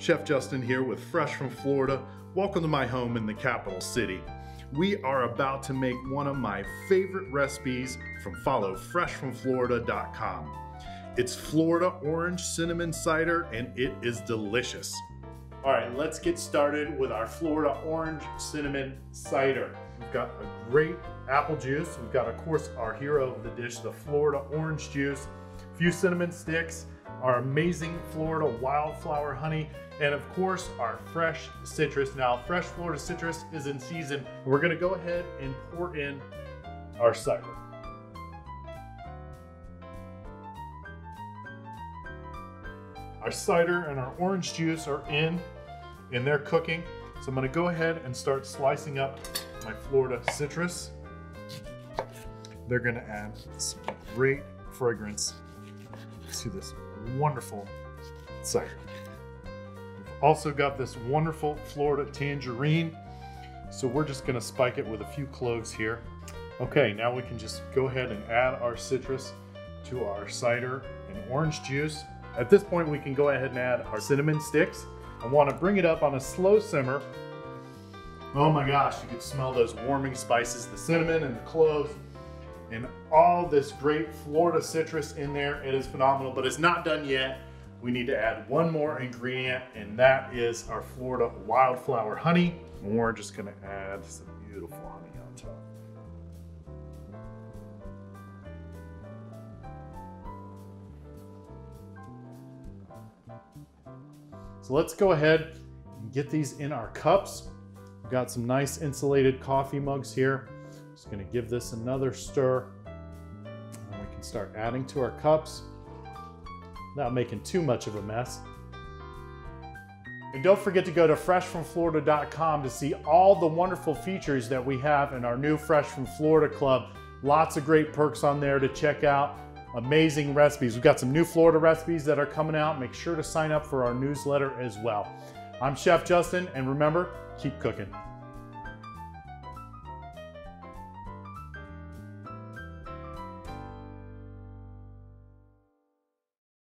Chef Justin here with Fresh from Florida. Welcome to my home in the capital city. We are about to make one of my favorite recipes from freshfromflorida.com. It's Florida orange cinnamon cider and it is delicious. All right, let's get started with our Florida orange cinnamon cider. We've got a great apple juice. We've got, of course, our hero of the dish, the Florida orange juice, a few cinnamon sticks, our amazing Florida wildflower honey, and of course our fresh citrus. Now, fresh Florida citrus is in season. We're gonna go ahead and pour in our cider. Our cider and our orange juice are in and they're cooking. So I'm gonna go ahead and start slicing up my Florida citrus. They're gonna add some great fragrance to this wonderful cider. We've also got this wonderful Florida tangerine. So we're just gonna spike it with a few cloves here. Okay, now we can just go ahead and add our citrus to our cider and orange juice. At this point, we can go ahead and add our cinnamon sticks. I wanna bring it up on a slow simmer. Oh my gosh, you can smell those warming spices, the cinnamon and the cloves, and all this great Florida citrus in there. It is phenomenal, but it's not done yet. We need to add one more ingredient, and that is our Florida wildflower honey. And we're just gonna add some beautiful honey on top. So let's go ahead and get these in our cups. We've got some nice insulated coffee mugs here. Just gonna give this another stir. And we can start adding to our cups without making too much of a mess. And don't forget to go to freshfromflorida.com to see all the wonderful features that we have in our new Fresh from Florida Club. Lots of great perks on there to check out. Amazing recipes. We've got some new Florida recipes that are coming out. Make sure to sign up for our newsletter as well. I'm Chef Justin, and remember, keep cooking.